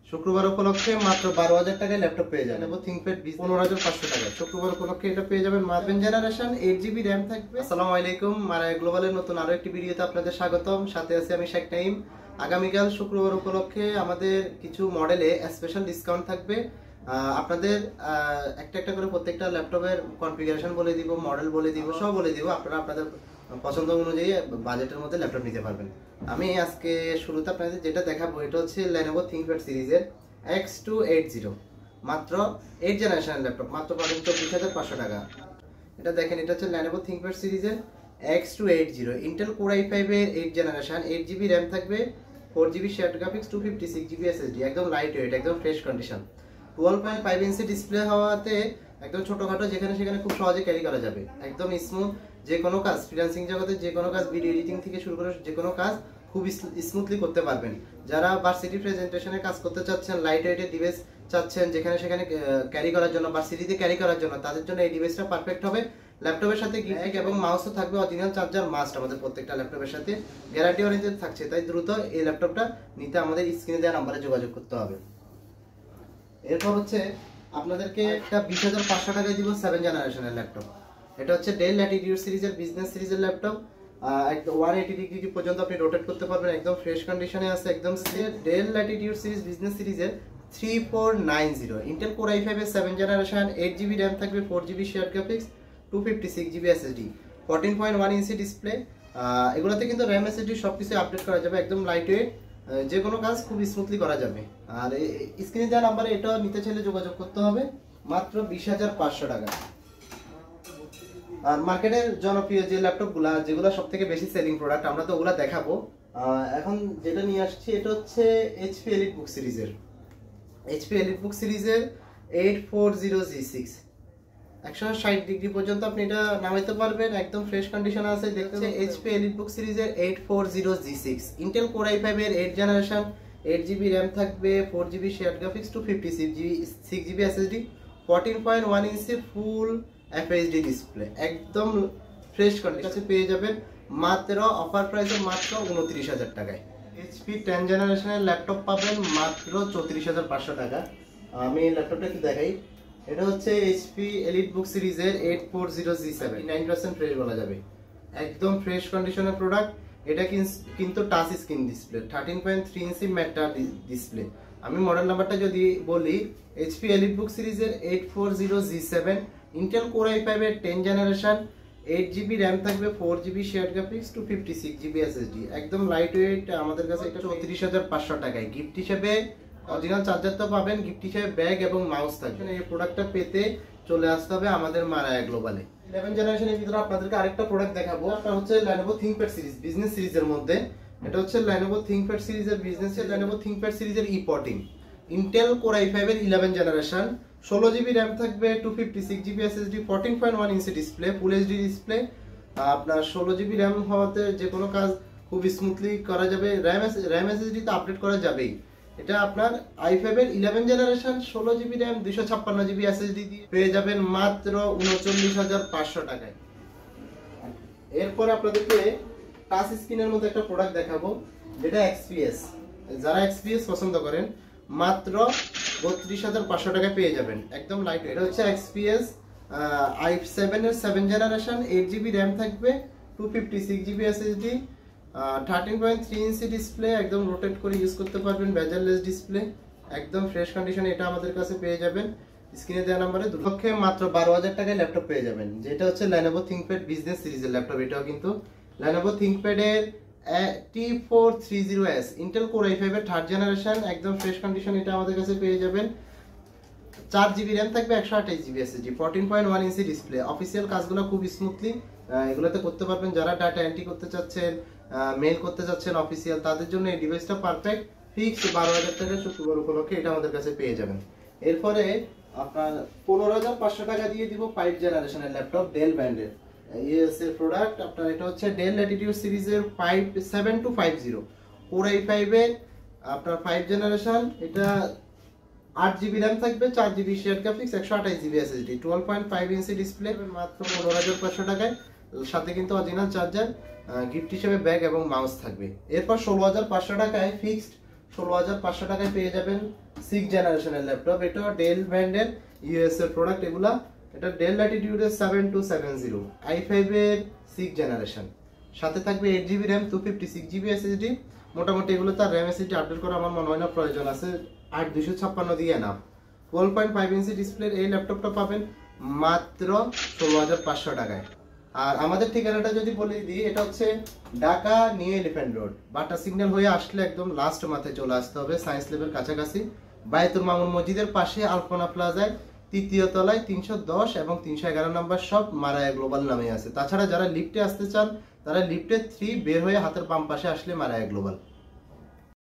শুক্রবার উপলক্ষে মাত্র 12,000 টাকায় ল্যাপটপ পেয়ে যাবেন। এবং থিংকপ্যাড 15,500 টাকায় শুক্রবার উপলক্ষে এটা পেয়ে যাবেন। 7 জেনারেশন 8GB RAM থাকবে। আসসালামু আলাইকুম, মারায়া গ্লোবালের নতুন আরো একটি ভিডিওতে আপনাদের স্বাগতম। সাথে আছি আমি শেখ নাইম। আগামীকাল শুক্রবার উপলক্ষে আমাদের কিছু মডেলে স্পেশাল ডিসকাউন্ট থাকবে। আপনাদের একটা একটা করে প্রত্যেকটা ল্যাপটপের কনফিগারেশন বলে দিব, মডেল বলে দিব, সব বলে দিব। আপনারা আপনাদের পছন্দ অনুযায়ী বাজেটের মধ্যে ল্যাপটপ নিতে পারবেন। আমি আজকে শুরুতে আপনাদের যেটা দেখাবো এটা হচ্ছে Lenovo ThinkPad সিরিজের X280, মাত্র 8 জেনারেশনের ল্যাপটপ, মাত্র পাবেন 24,500 টাকা। এটা দেখেন, এটা হচ্ছে Lenovo ThinkPad সিরিজের X280 Intel Core i5 এর 8 জেনারেশন, 8GB RAM থাকবে, 4GB shared graphics, 256GB SSD, একদম লাইট ওয়েট, একদম ফ্রেশ কন্ডিশন। 12.5 ইঞ্চি ডিসপ্লে হওয়াতে একদম ছোটখাটো যেখানে সেখানে খুব সহজে ক্যারি করা যাবে। একদম স্মুথ, যে কোনো কাজ ফ্রিল্যান্সিং জগতে যে কোনো কাজ, ভিডিও এডিটিং থেকে শুরু করে যে কোনো কাজ খুব স্মুথলি করতে পারবেন। যারা ভার্সিটি প্রেজেন্টেশনে কাজ করতে চাচ্ছেন, লাইট ওয়েটের ডিভাইস চাচ্ছেন যেখানে সেখানে ক্যারি করার জন্য, ভার্সিটিতে ক্যারি করার জন্য, তাদের জন্য এই ডিভাইসটা পারফেক্ট হবে। ল্যাপটপের সাথে ব্যাগ এবং মাউসও থাকবে, অরিজিনাল চার্জার মাস্ট আমাদের প্রত্যেকটা ল্যাপটপের সাথে, গ্যারান্টি ওয়ারেন্টি থাকছে। তাই দ্রুত এই ল্যাপটপটা নিতে আমাদের স্ক্রিনে দেওয়া নাম্বারে যোগাযোগ করতে হবে। এরপর হচ্ছে আপনাদেরকে একটা 20,500 টাকায় দিব 7 জেনারেশনের ল্যাপটপ। এটা হচ্ছে ডেল ল্যাটিটিউড সিরিজের বিজনেস সিরিজের ল্যাপটপ। একদম 180 ডিগ্রি পর্যন্ত আপনি রোটেট করতে পারবেন, একদম ফ্রেশ কন্ডিশনে আছে। একদম ডেল ল্যাটিটিউড সিরিজ বিজনেস সিরিজের 3490 ইন্টেল কোর i5 এর 7 জেনারেশন, 8GB RAM থাকবে, 4GB shared graphics, 256GB SSD, 14.1 inch display. এগুলোতে কিন্তু RAM SSD সবকিছু আপডেট করা যাবে, একদম লাইট ওয়েট, যে কোনো কাজ খুব স্মুথলি করা যাবে। আর স্ক্রিনে দেওয়া নাম্বারে এটা নিতে চাইলে যোগাযোগ করতে হবে, মাত্র 20,500 টাকা। আর মার্কেটের জনপ্রিয় যে ল্যাপটপগুলো, যেগুলো সব থেকে বেশি সেলিং প্রোডাক্ট, আমরা তো ওগুলো দেখাবো। এখন যেটা নিয়ে আসছি এটা হচ্ছে HP EliteBook সিরিজের HP EliteBook সিরিজের 840G6, 160 ডিগ্রি পর্যন্ত আপনি এটা নামাইতে পারবেন, একদম ফ্রেশ কন্ডিশন আছে। দেখতে HP EliteBook সিরিজের 840G6 Intel Core i5 এর 8 জেনারেশন, 8GB RAM থাকবে, 4GB shared graphics, 256GB SSD, 14.1 ইঞ্চি ফুল FHD ডিসপ্লে, একদম ফ্রেশ কন্ডিশনে পেয়ে যাবেন মাত্র অফার প্রাইসে মাত্র 29,000 টাকায়। HP 10 জেনারেশনের ল্যাপটপ পাবেন মাত্র 34,500 টাকা। আমি ল্যাপটপটা একটু দেখাই। এটা হচ্ছে HP EliteBook সিরিজের 840G7, 9% ফ্রেশ বলা যাবে, একদম ফ্রেশ কন্ডিশনের প্রোডাক্ট। এটা কিন্তু টাচ স্ক্রিন ডিসপ্লে, 13.3 ইঞ্চি ম্যাট ডিসপ্লে। আমি মডেল নাম্বারটা যদি বলি, HP EliteBook সিরিজের 840G7 Intel Core i5 এর 10 জেনারেশন, 8GB RAM থাকবে, 4GB shared graphics, 256GB SSD, একদম লাইট ওয়েট। আমাদের কাছে এটা 34,500 টাকায়। গিফট হিসেবে অরিজিনাল চার্জার তো পাবেন, গিফট হিসেবে ব্যাগ এবং মাউস থাকবে। এই প্রোডাক্টটা পেতে চলে আসতে হবে আমাদের মারায়া গ্লোবালে। 11 জেনারেশনের ভিতরে আপনাদেরকে আরেকটা প্রোডাক্ট দেখাবো। এটা হচ্ছে Lenovo ThinkPad সিরিজ বিজনেস সিরিজের মধ্যে। এটা হচ্ছে Lenovo ThinkPad সিরিজের বিজনেসের Lenovo ThinkPad সিরিজের E14 Intel Core i5 এর 11 জেনারেশন, 16GB RAM থাকবে, 256GB SSD, 14.1 ইঞ্চি ডিসপ্লে, ফুল HD ডিসপ্লে। আপনার 16GB RAM হওয়াতে যে কোনো কাজ খুব স্মুথলি করা যাবে। RAM SSD তো আপডেট করা যাবেই। এটা আপনার i5 এর 11 generation, 16GB RAM, 256GB SSD দিয়ে পেয়ে যাবেন মাত্র 39,500 টাকায়। এরপর আপনাদেরকে টাচ স্ক্রিনের মধ্যে একটা প্রোডাক্ট দেখাবো, যেটা XPS। যারা XPS পছন্দ করেন মাত্র 32,500 টাকা পেয়ে যাবেন, একদম লাইট। এটা হচ্ছে XPS i7 এর 7 জেনারেশন, 8GB RAM থাকবে, 256GB SSD, 13.3 ইঞ্চি ডিসপ্লে, একদম রোটেট করে ইউজ করতে পারবেন, বেজারলেস ডিসপ্লে, একদম ফ্রেশ কন্ডিশনে এটা আমাদের কাছে পেয়ে যাবেন। স্ক্রিনে দেওয়া নাম্বারে দুপক্ষে মাত্র 12,000 টাকায় ল্যাপটপ পেয়ে যাবেন। যেটা হচ্ছে Lenovo ThinkPad বিজনেস সিরিজের ল্যাপটপ। এটাও কিন্তু Lenovo ThinkPad এর T430S Intel Core i5 এর 3rd জেনারেশন, একদম ফ্রেশ কন্ডিশন এটা আমাদের কাছে পেয়ে যাবেন। 4GB RAM থাকবে, 128GB SSD, 14.1 inch display. Official কাজগুলো খুব স্মুথলি এগুলোতে করতে পারবেন। যারা ডাটা এন্ট্রি করতে চাচ্ছেন, মেইল করতে চাচ্ছেন অফিসিয়াল, তাদের জন্য এই ডিভাইসটা পারফেক্ট। ফিক্স 12,000 টাকা শুক্রবার উপলক্ষে এটা আমাদের কাছে পেয়ে যাবেন। এরপরে আপনার 15,500 টাকা দিয়ে দিব 5 জেনারেশনের ল্যাপটপ, ডেল ব্র্যান্ডের ইএস এর প্রোডাক্ট। আপনার এটা হচ্ছে ডেল ল্যাটিটিউড সিরিজের 7250 Core i5 এর আপনার 5 জেনারেশন। এটা 8GB RAM থাকবে, 4GB share graphics, 128GB SSD, 12.5 inch display, মাত্র 15,500 টাকায়। সাথে কিন্তু অরিজিনাল চার্জার, গিফট হিসেবে ব্যাগ এবং মাউস থাকবে। এরপর 16,500 টাকায় ফিক্সড 16,500 টাকায় পেয়ে যাবেন 6 জেনারেশনের ল্যাপটপ। এটা ডেল ব্র্যান্ডের ইউএস এর প্রোডাক্ট এগুলা। এটা ডেল ল্যাটিটিউডের 7270 i5 এর 6 জেনারেশন। সাথে থাকবে 8GB RAM 256GB SSD। মোটামুটি এগুলো তার RAM SSD আপডেট করা আমার মনে হয় না প্রয়োজন আছে, 8256 দিয়ে না। 12.5 ইঞ্চি ডিসপ্লের এই ল্যাপটপটা পাবেন মাত্র 16,500 টাকায়। আর আমাদের ঠিকানাটা যদি বলে দিই, এটা হচ্ছে ঢাকা নিউ এলিফ্যান্ট রোড, বাটা সিগন্যাল হয়ে আসলে একদম লাস্ট মাথায় চলে আসতে হবে, সায়েন্স ল্যাবের কাছাকাছি, বায়তুল মামুন মসজিদের পাশে আলপনা প্লাজায় 3য় তলায় 310 এবং 311 নম্বর শপ মারায়া গ্লোবাল নামে আছে। তাছাড়া যারা লিফটে আসতে চান তারা লিফটে 3 বের হয়ে হাতের বাম পাশে আসলে মারায়া গ্লোবাল।